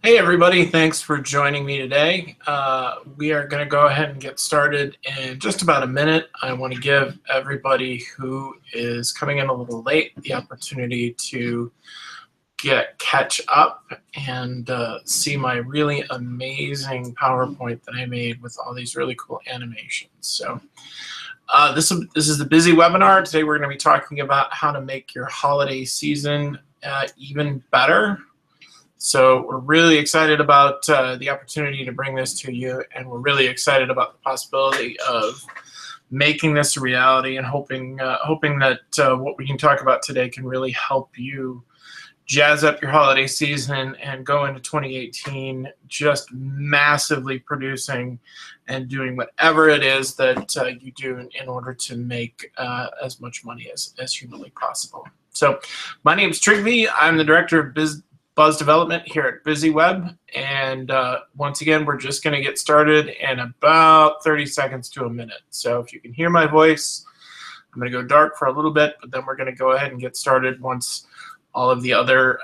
Hey everybody, thanks for joining me today. We are going to go ahead and get started in just about a minute. I want to give everybody who is coming in a little late the opportunity to catch up and see my really amazing PowerPoint that I made with all these really cool animations. So this is the Busy webinar. Today we're going to be talking about how to make your holiday season even better. So we're really excited about the opportunity to bring this to you, and we're really excited about the possibility of making this a reality, and hoping that what we can talk about today can really help you jazz up your holiday season and go into 2018 just massively producing and doing whatever it is that you do in order to make as much money as humanly possible. So my name is Trigvi. I'm the director of Buzz Development here at BizzyWeb, and once again, we're just going to get started in about 30 seconds to a minute. So if you can hear my voice, I'm going to go dark for a little bit, but then we're going to go ahead and get started once all of the other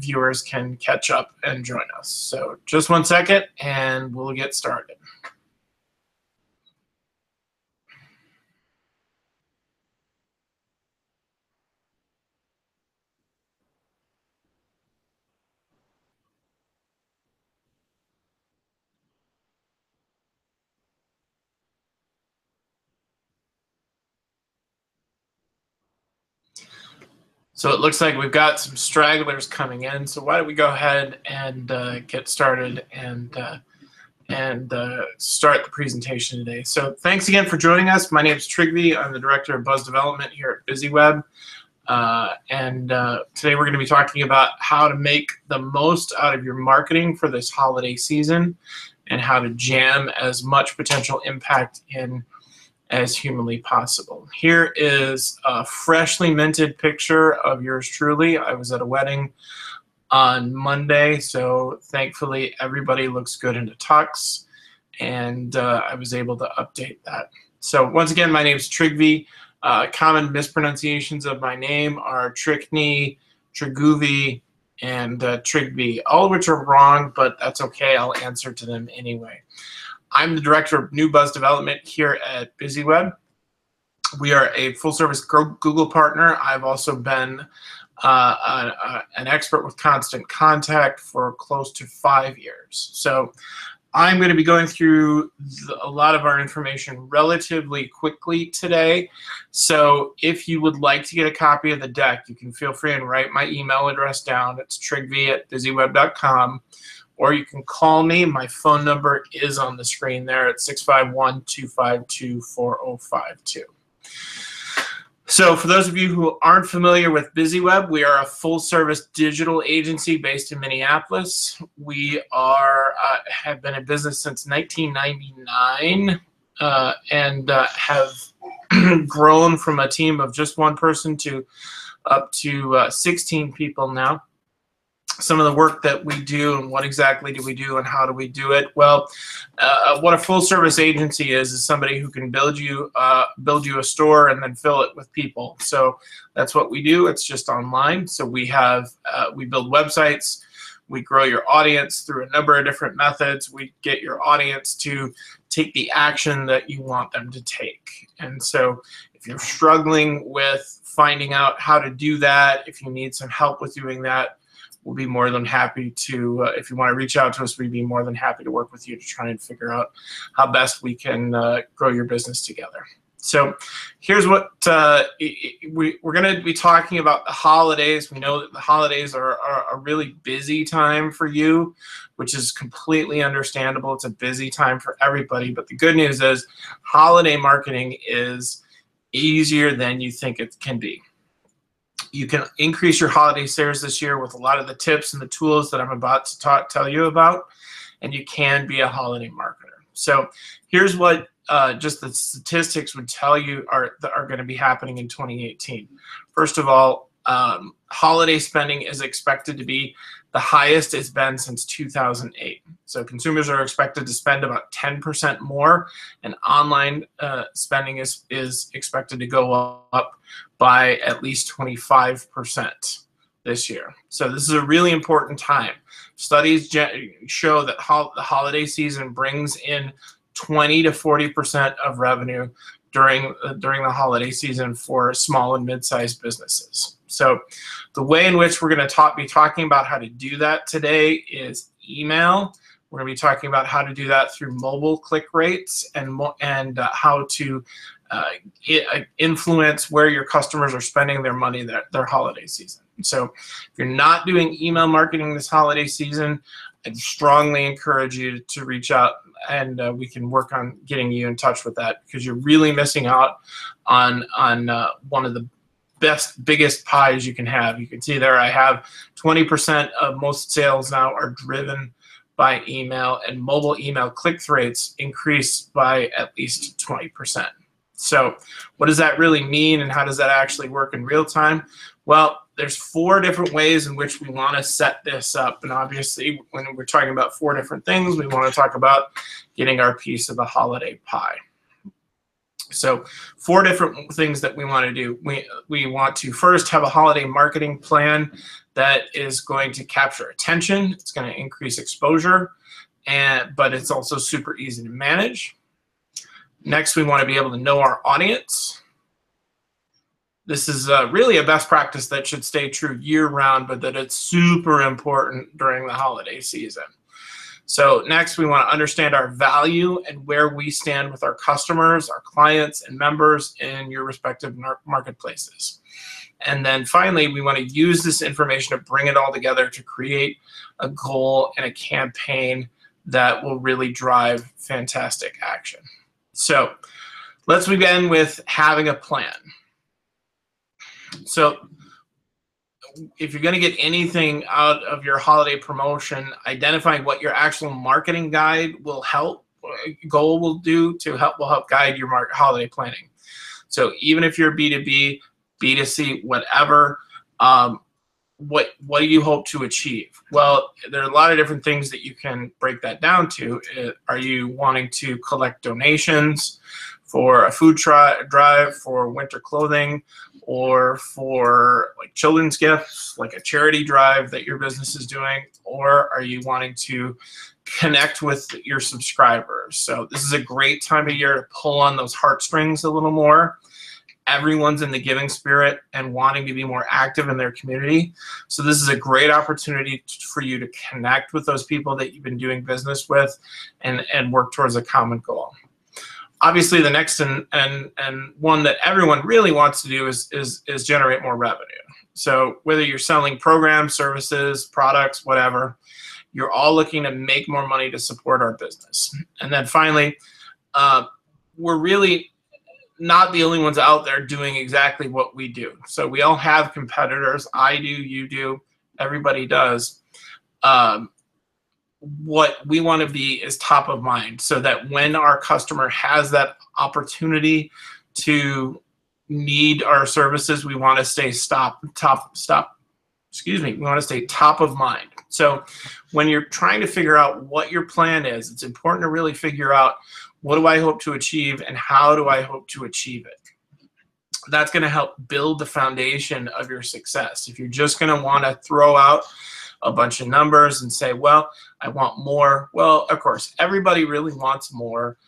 viewers can catch up and join us. So just 1 second, and we'll get started. So it looks like we've got some stragglers coming in. So why don't we go ahead and get started and start the presentation today. So thanks again for joining us. My name is Trigvi. I'm the director of Buzz Development here at BizzyWeb. Today we're going to be talking about how to make the most out of your marketing for this holiday season and how to jam as much potential impact in as humanly possible. Here is a freshly minted picture of yours truly. I was at a wedding on Monday, so thankfully everybody looks good in a tux, and I was able to update that. So once again, my name is Trigvi. Common mispronunciations of my name are Trickney, Triguvi, and Trigvi, all of which are wrong, but that's okay. I'll answer to them anyway. I'm the director of New Buzz Development here at BizzyWeb. We are a full-service Google partner. I've also been an expert with Constant Contact for close to 5 years. So I'm going to be going through a lot of our information relatively quickly today. So if you would like to get a copy of the deck, you can feel free and write my email address down. It's trigvi@buzzyweb.com. Or you can call me. My phone number is on the screen there at 651-252-4052. So for those of you who aren't familiar with BizzyWeb, we are a full-service digital agency based in Minneapolis. We have been in business since 1999 and have grown from a team of just one person to up to 16 people now. Some of the work that we do and what exactly do we do and how do we do it? Well, what a full service agency is somebody who can build you a store and then fill it with people. So that's what we do. It's just online. So we build websites. We grow your audience through a number of different methods. We get your audience to take the action that you want them to take. And so if you're struggling with finding out how to do that, if you need some help with doing that, we'll be more than happy to, if you want to reach out to us, we'd be more than happy to work with you to try and figure out how best we can grow your business together. So here's what we're going to be talking about: the holidays. We know that the holidays are a really busy time for you, which is completely understandable. It's a busy time for everybody. But the good news is holiday marketing is easier than you think it can be. You can increase your holiday sales this year with a lot of the tips and the tools that I'm about to tell you about, and you can be a holiday marketer. So here's what just the statistics would tell you are going to be happening in 2018. First of all, holiday spending is expected to be the highest it's been since 2008. So consumers are expected to spend about 10% more, and online spending is expected to go up by at least 25%. this year. So this is a really important time. Studies show that the holiday season brings in 20 to 40% of revenue during the holiday season for small and mid-sized businesses. So the way in which we're going to be talking about how to do that today is email. We're going to be talking about how to do that through mobile click rates and how to influence where your customers are spending their money their holiday season. So if you're not doing email marketing this holiday season, I'd strongly encourage you to reach out, and we can work on getting you in touch with that, because you're really missing out on one of the biggest pies you can have. You can see there I have 20% of most sales now are driven by email, and mobile email click rates increased by at least 20%. So what does that really mean, and how does that actually work in real time? Well, there's 4 different ways in which we want to set this up. And obviously, when we're talking about 4 different things, we want to talk about getting our piece of the holiday pie. So 4 different things that we want to do. We want to first have a holiday marketing plan that is going to capture attention. It's going to increase exposure, but it's also super easy to manage. Next, we want to be able to know our audience. This is really a best practice that should stay true year-round, but that it's super important during the holiday season. So next, we want to understand our value and where we stand with our customers, our clients, and members in your respective marketplaces. And then finally, we want to use this information to bring it all together to create a goal and a campaign that will really drive fantastic action. So let's begin with having a plan. So if you're going to get anything out of your holiday promotion, identifying what your actual marketing guide will help guide your holiday planning. So even if you're B2B, B2C, whatever, what do you hope to achieve? Well, there are a lot of different things that you can break that down to. Are you wanting to collect donations for a food drive, for winter clothing, or for like children's gifts, like a charity drive that your business is doing? Or are you wanting to connect with your subscribers? So this is a great time of year to pull on those heartstrings a little more. Everyone's in the giving spirit and wanting to be more active in their community. So this is a great opportunity for you to connect with those people that you've been doing business with and work towards a common goal. Obviously, the next and one that everyone really wants to do is generate more revenue. So whether you're selling programs, services, products, whatever, you're all looking to make more money to support our business. And then finally, we're really not the only ones out there doing exactly what we do. So we all have competitors. I do, you do, everybody does. What we want to be is top of mind, so that when our customer has that opportunity to need our services, we want to stay we want to stay top of mind. So when you're trying to figure out what your plan is, it's important to really figure out, what do I hope to achieve and how do I hope to achieve it? That's going to help build the foundation of your success. If you're just going to want to throw out a bunch of numbers and say, well, I want more. Well, of course, everybody really wants more,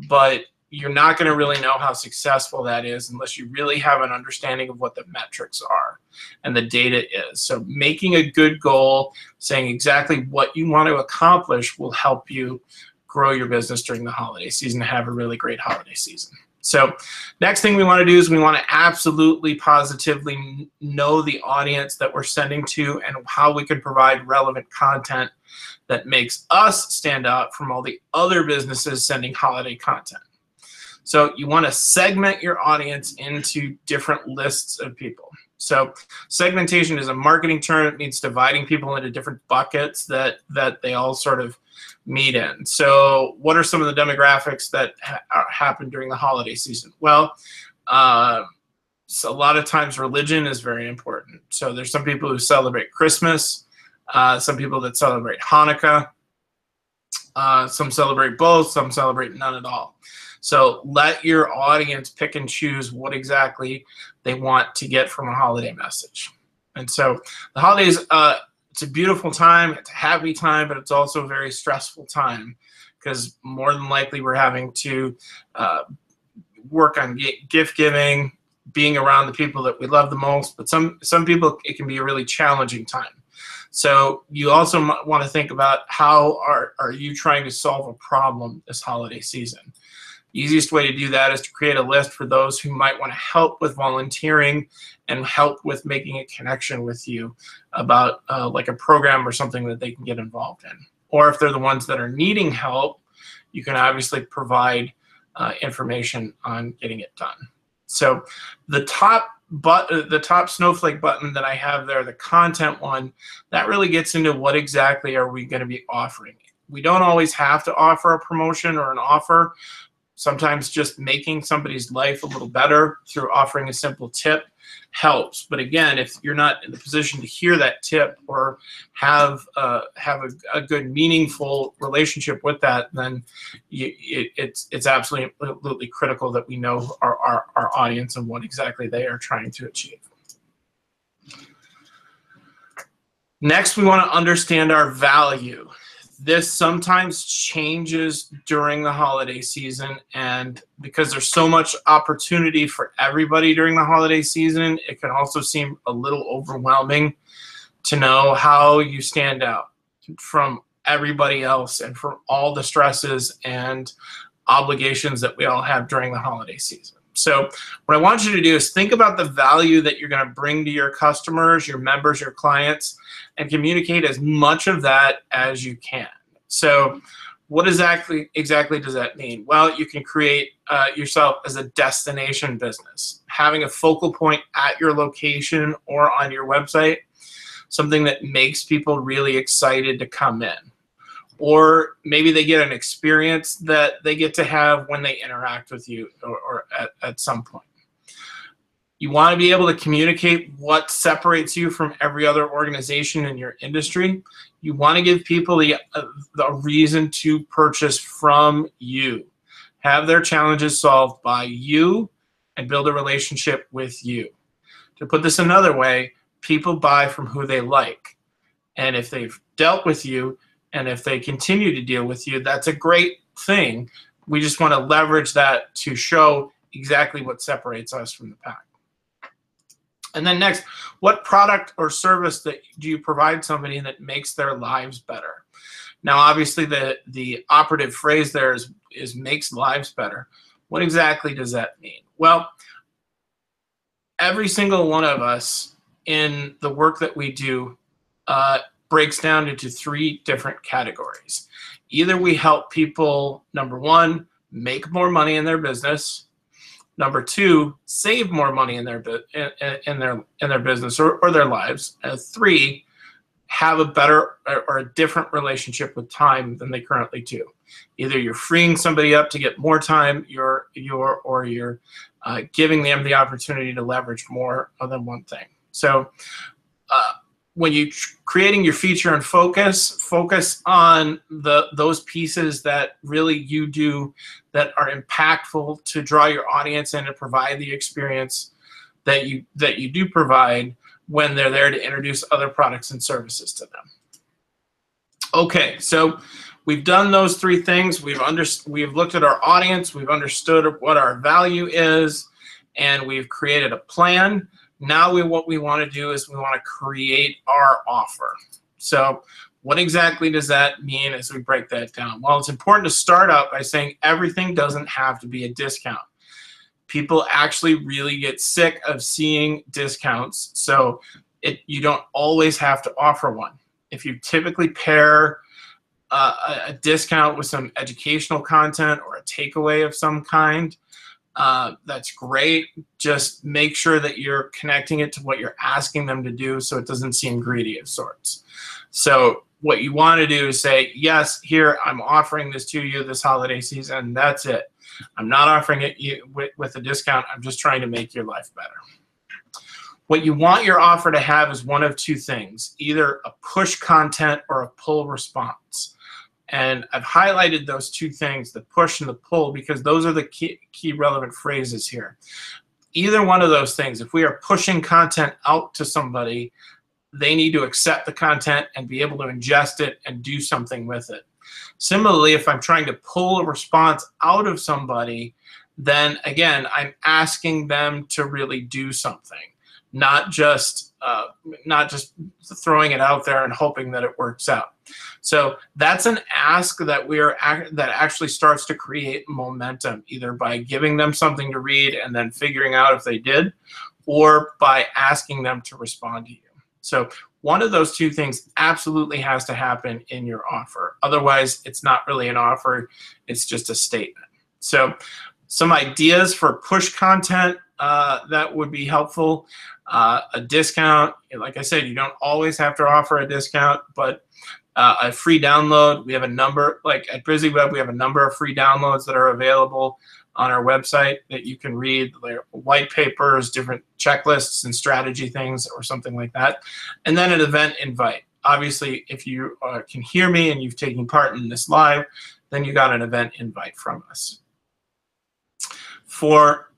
but you're not going to really know how successful that is unless you really have an understanding of what the metrics are and the data is. So making a good goal, saying exactly what you want to accomplish, will help you grow your business during the holiday season and have a really great holiday season. So next thing we want to do is we want to absolutely positively know the audience that we're sending to and how we can provide relevant content that makes us stand out from all the other businesses sending holiday content. So you want to segment your audience into different lists of people. So segmentation is a marketing term. It means dividing people into different buckets that they all sort of meet in. So what are some of the demographics that happen during the holiday season? Well, so a lot of times religion is very important. So there's some people who celebrate Christmas, some people that celebrate Hanukkah, some celebrate both, some celebrate none at all. So let your audience pick and choose what exactly they want to get from a holiday message. And so the holidays, it's a beautiful time, it's a happy time, but it's also a very stressful time because more than likely we're having to work on gift giving, being around the people that we love the most. But some people, it can be a really challenging time. So you also want to think about how are you trying to solve a problem this holiday season. The easiest way to do that is to create a list for those who might want to help with volunteering and help with making a connection with you about like a program or something that they can get involved in. Or if they're the ones that are needing help, you can obviously provide information on getting it done. So the top snowflake button that I have there, the content one, that really gets into what exactly are we going to be offering. We don't always have to offer a promotion or an offer. Sometimes just making somebody's life a little better through offering a simple tip helps. But again, if you're not in the position to hear that tip or have a good, meaningful relationship with that, then it's absolutely critical that we know our audience and what exactly they are trying to achieve. Next, we want to understand our value. This sometimes changes during the holiday season, and because there's so much opportunity for everybody during the holiday season, it can also seem a little overwhelming to know how you stand out from everybody else and from all the stresses and obligations that we all have during the holiday season. So what I want you to do is think about the value that you're going to bring to your customers, your members, your clients, and communicate as much of that as you can. So what exactly does that mean? Well, you can create yourself as a destination business, having a focal point at your location or on your website, something that makes people really excited to come in. Or maybe they get an experience that they get to have when they interact with you or at some point. You want to be able to communicate what separates you from every other organization in your industry. You want to give people the reason to purchase from you. Have their challenges solved by you and build a relationship with you. To put this another way, people buy from who they like. And if they've dealt with you, and if they continue to deal with you, that's a great thing. We just want to leverage that to show exactly what separates us from the pack. And then next, what product or service do you provide somebody that makes their lives better? Now, obviously, the operative phrase there is makes lives better. What exactly does that mean? Well, every single one of us in the work that we do breaks down into three different categories. Either we help people, number one, make more money in their business. Number two, save more money in their business or their lives. And three, have a better or a different relationship with time than they currently do. Either you're freeing somebody up to get more time, or you're giving them the opportunity to leverage more than one thing. So when you're creating your feature and focus on those pieces that really you do that are impactful to draw your audience in and provide the experience that you do provide when they're there to introduce other products and services to them. Okay, so we've done those three things. We've looked at our audience, we've understood what our value is, and we've created a plan. Now what we want to do is we want to create our offer. So what exactly does that mean as we break that down? Well, it's important to start out by saying everything doesn't have to be a discount. People actually really get sick of seeing discounts, so you don't always have to offer one. If you typically pair a discount with some educational content or a takeaway of some kind, that's great. Just make sure that you're connecting it to what you're asking them to do so it doesn't seem greedy of sorts. So what you want to do is say, yes, here, I'm offering this to you this holiday season. That's it. I'm not offering it with a discount. I'm just trying to make your life better. What you want your offer to have is one of two things, either a push content or a pull response. And I've highlighted those two things, the push and the pull, because those are the key relevant phrases here. either one of those things, if we are pushing content out to somebody, they need to accept the content and be able to ingest it and do something with it. Similarly, if I'm trying to pull a response out of somebody, then again, I'm asking them to really do something, not just throwing it out there and hoping that it works out. So that's an ask that that actually starts to create momentum, either by giving them something to read and then figuring out if they did, or by asking them to respond to you. So one of those two things absolutely has to happen in your offer. Otherwise, it's not really an offer, it's just a statement. So some ideas for push content that would be helpful. A discount, like I said, you don't always have to offer a discount, but a free download. We have a number, like at BizzyWeb, we have a number of free downloads that are available on our website that you can read, like white papers, different checklists and strategy things or something like that. And then an event invite. Obviously, if you can hear me and you've taken part in this live, then you got an event invite from us. For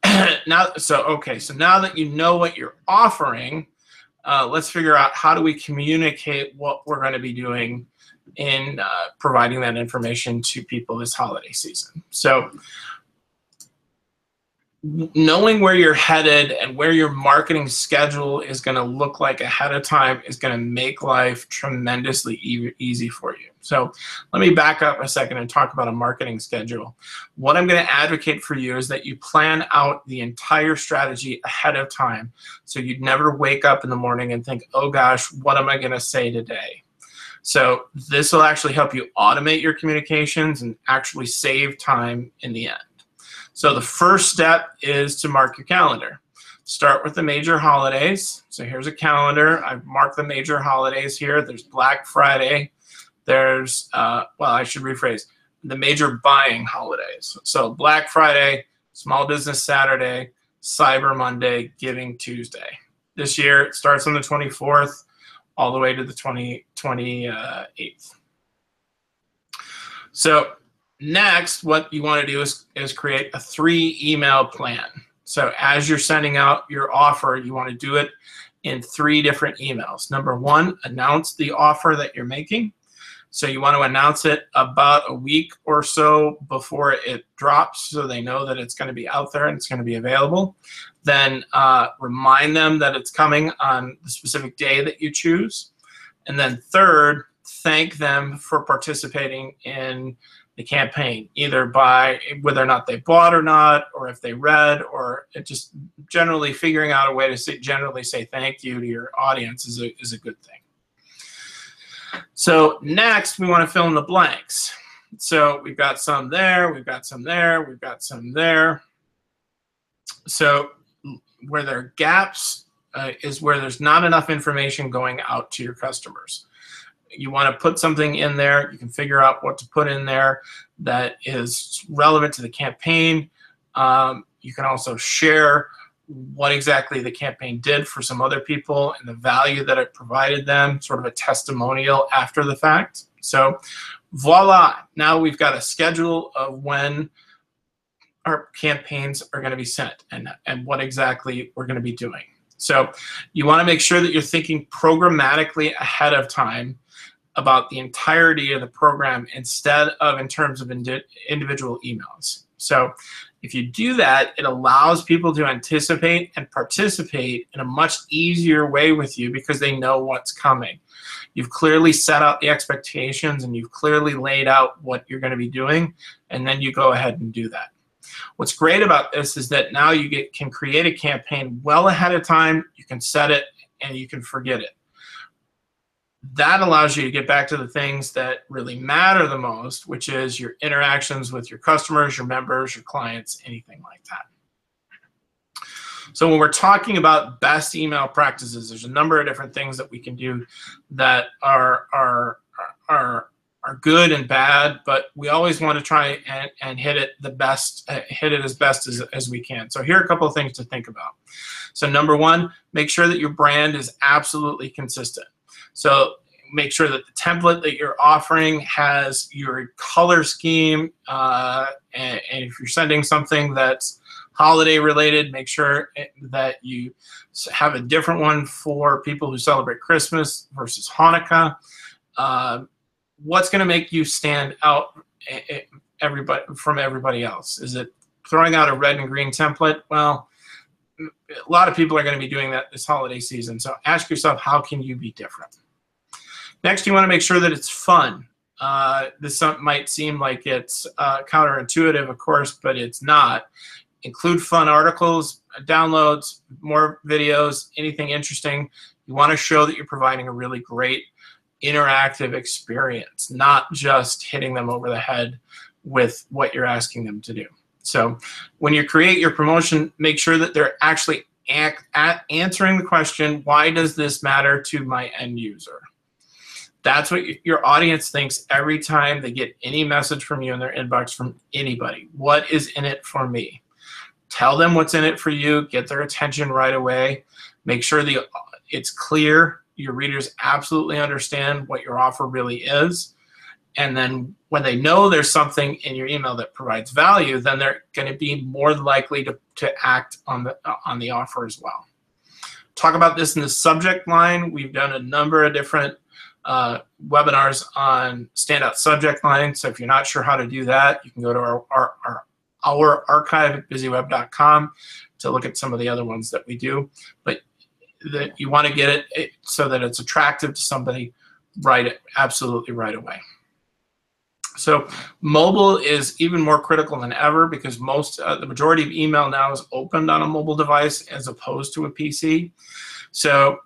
now, so now that you know what you're offering, let's figure out how do we communicate what we're going to be doing in providing that information to people this holiday season. So knowing where you're headed and where your marketing schedule is going to look like ahead of time is going to make life tremendously easy for you. So let me back up a second and talk about a marketing schedule. What I'm going to advocate for you is that you plan out the entire strategy ahead of time, so you'd never wake up in the morning and think, oh gosh, what am I going to say today? So this will actually help you automate your communications and actually save time in the end. So the first step is to mark your calendar. Start with the major holidays. So here's a calendar. I've marked the major holidays here. There's Black Friday. There's, well, I should rephrase, the major buying holidays. So Black Friday, Small Business Saturday, Cyber Monday, Giving Tuesday. This year it starts on the 24th all the way to the 28th. So next, what you want to do is create a 3-email plan. So as you're sending out your offer, you want to do it in 3 different emails. Number 1, announce the offer that you're making. So you want to announce it about a week or so before it drops, so they know that it's going to be out there and it's going to be available. Then remind them that it's coming on the specific day that you choose. And then third, thank them for participating in the campaign, either by whether or not they bought or not, or if they read, or just generally figuring out a way to generally say thank you to your audience is a good thing. So next, we want to fill in the blanks. So we've got some there, we've got some there, we've got some there. So where there are gaps is where there's not enough information going out to your customers. You want to put something in there. You can figure out what to put in there that is relevant to the campaign. You can also share what exactly the campaign did for some other people and the value that it provided them, sort of a testimonial after the fact. So voila, now we've got a schedule of when our campaigns are going to be sent and what exactly we're going to be doing. So you want to make sure that you're thinking programmatically ahead of time about the entirety of the program instead of in terms of individual emails. So if you do that, it allows people to anticipate and participate in a much easier way with you because they know what's coming. You've clearly set out the expectations and you've clearly laid out what you're going to be doing, and then you go ahead and do that. What's great about this is that now you can create a campaign well ahead of time, you can set it, and you can forget it. That allows you to get back to the things that really matter the most, which is your interactions with your customers, your members, your clients, anything like that. So when we're talking about best email practices, there's a number of different things that we can do that are good and bad, but we always want to try and hit it as best as we can. So here are a couple of things to think about. So number 1, make sure that your brand is absolutely consistent. So make sure that the template that you're offering has your color scheme, and if you're sending something that's holiday related, make sure that you have a different one for people who celebrate Christmas versus Hanukkah. What's going to make you stand out from everybody else? Is it throwing out a red and green template? Well, a lot of people are going to be doing that this holiday season. So ask yourself, how can you be different? Next, you want to make sure that it's fun. This might seem like it's counterintuitive, of course, but it's not. Include fun articles, downloads, more videos, anything interesting. You want to show that you're providing a really great interactive experience, not just hitting them over the head with what you're asking them to do. So when you create your promotion, make sure that they're actually answering the question, why does this matter to my end user? That's what your audience thinks every time they get any message from you in their inbox from anybody. What is in it for me? Tell them what's in it for you. Get their attention right away. Make sure it's clear. Your readers absolutely understand what your offer really is. And then when they know there's something in your email that provides value, then they're going to be more likely to act on the offer as well. Talk about this in the subject line. We've done a number of different webinars on standout subject lines. So if you're not sure how to do that, you can go to our archive at BizzyWeb.com to look at some of the other ones that we do. But you want to get it so that it's attractive to somebody absolutely right away. So mobile is even more critical than ever because the majority of email now is opened on a mobile device as opposed to a PC. So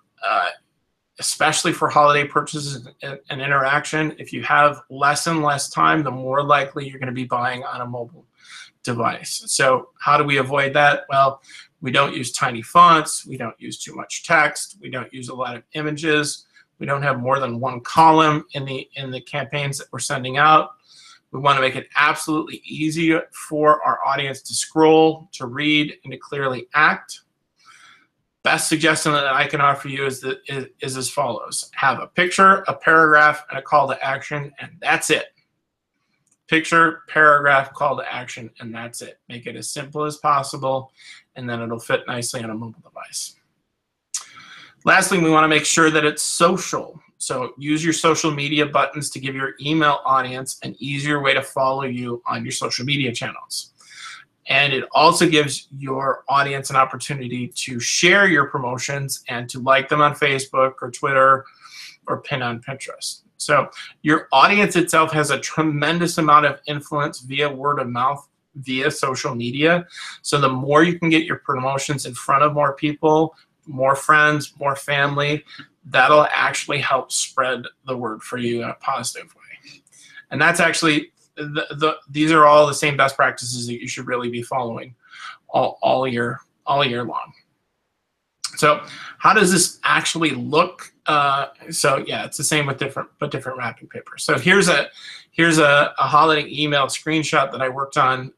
especially for holiday purchases and interaction, if you have less and less time, the more likely you're going to be buying on a mobile device. So how do we avoid that? Well, we don't use tiny fonts. We don't use too much text. We don't use a lot of images. We don't have more than one column in the campaigns that we're sending out. We want to make it absolutely easy for our audience to scroll, to read, and to clearly act. Best suggestion that I can offer you is as follows. Have a picture, a paragraph, and a call to action, and that's it. Picture, paragraph, call to action, and that's it. Make it as simple as possible, and then it'll fit nicely on a mobile device. Lastly, we want to make sure that it's social. So use your social media buttons to give your email audience an easier way to follow you on your social media channels. And it also gives your audience an opportunity to share your promotions and to like them on Facebook or Twitter or pin on Pinterest. So your audience itself has a tremendous amount of influence via word of mouth, via social media. So the more you can get your promotions in front of more people, more friends, more family, that'll actually help spread the word for you in a positive way. And that's actually, these are all the same best practices that you should really be following all year long. So how does this actually look? So yeah, it's the same with different wrapping paper. So here's a holiday email screenshot that I worked on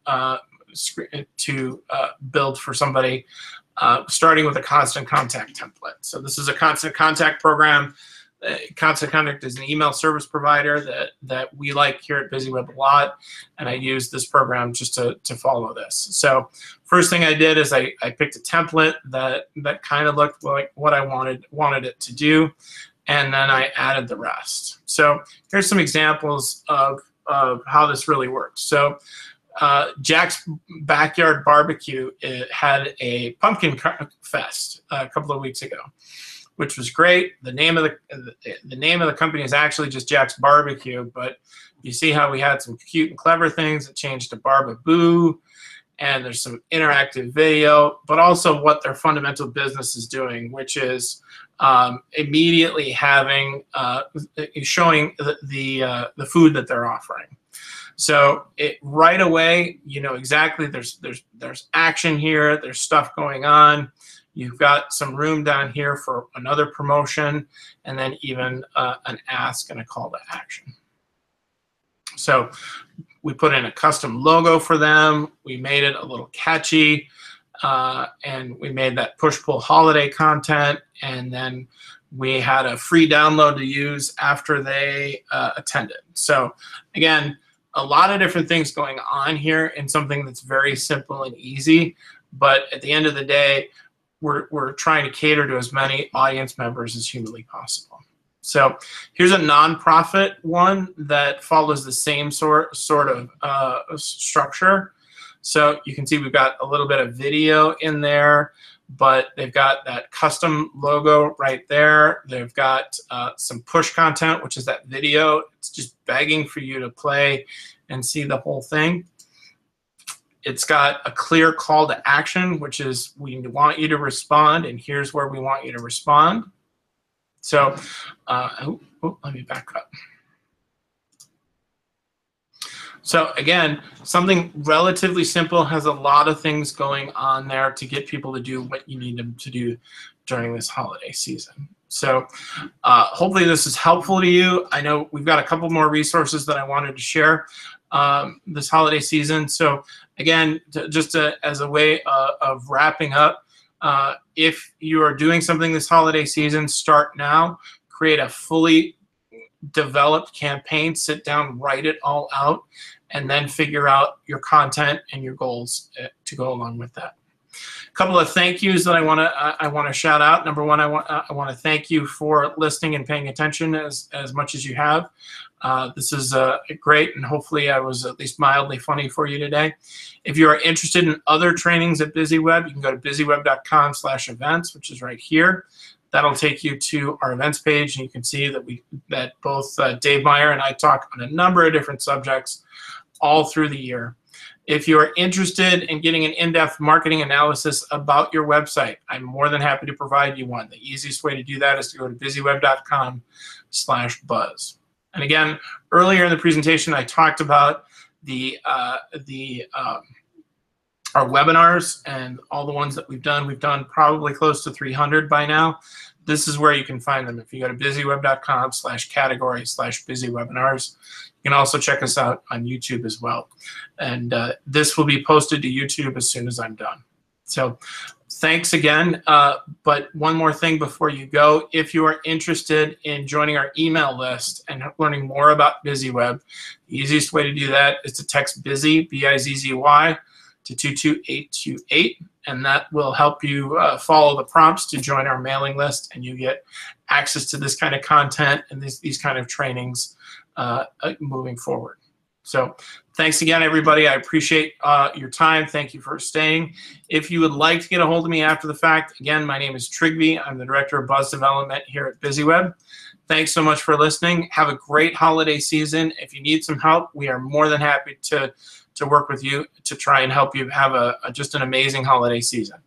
to build for somebody, starting with a constant contact template. So this is a constant contact program. Constant Contact is an email service provider that we like here at BizzyWeb a lot, and I use this program just to follow this. So first thing I did is I picked a template that kind of looked like what I wanted it to do, and then I added the rest. So here's some examples of how this really works. So Jack's Backyard Barbecue had a pumpkin fest a couple of weeks ago, which was great. The name of the company is actually just Jack's Barbecue, but you see how we had some cute and clever things. It changed to Barbaboo, and there's some interactive video, but also what their fundamental business is doing, which is immediately having showing the food that they're offering. So right away, you know exactly there's action here. There's stuff going on. You've got some room down here for another promotion, and then even an ask and a call to action. So we put in a custom logo for them. We made it a little catchy, and we made that push-pull holiday content, and then we had a free download to use after they attended. So again, a lot of different things going on here in something that's very simple and easy, but at the end of the day, we're trying to cater to as many audience members as humanly possible. So here's a nonprofit one that follows the same sort of structure. So you can see we've got a little bit of video in there, but they've got that custom logo right there. They've got some push content, which is that video. It's just begging for you to play and see the whole thing. It's got a clear call to action, which is we want you to respond, and here's where we want you to respond. So let me back up. So again, something relatively simple, has a lot of things going on there to get people to do what you need them to do during this holiday season. So hopefully this is helpful to you. I know we've got a couple more resources that I wanted to share this holiday season. So again, just as a way of wrapping up, if you are doing something this holiday season, start now. Create a fully developed campaign, sit down, write it all out, and then figure out your content and your goals to go along with that. A couple of thank yous that I want to shout out. Number one, I want to thank you for listening and paying attention as much as you have. This is great, and hopefully I was at least mildly funny for you today. If you are interested in other trainings at BizzyWeb, you can go to BizzyWeb.com/events, which is right here. That'll take you to our events page, and you can see that both Dave Meyer and I talk on a number of different subjects all through the year. If you are interested in getting an in-depth marketing analysis about your website, I'm more than happy to provide you one. The easiest way to do that is to go to BizzyWeb.com/buzz. And again, earlier in the presentation, I talked about our webinars and all the ones that we've done. We've done probably close to 300 by now. This is where you can find them. If you go to BizzyWeb.com/category/BizzyWebinars. You can also check us out on YouTube as well. And this will be posted to YouTube as soon as I'm done. So thanks again. But one more thing before you go. If you are interested in joining our email list and learning more about BizzyWeb, the easiest way to do that is to text BIZZY, B-I-Z-Z-Y, to 22828, and that will help you follow the prompts to join our mailing list, and you get access to this kind of content and these kind of trainings moving forward. So thanks again, everybody. I appreciate your time. Thank you for staying. If you would like to get a hold of me after the fact, again, my name is Trigby. I'm the Director of Buzz Development here at BizzyWeb. Thanks so much for listening. Have a great holiday season. If you need some help, we are more than happy to work with you to try and help you have just an amazing holiday season.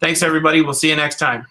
Thanks, everybody. We'll see you next time.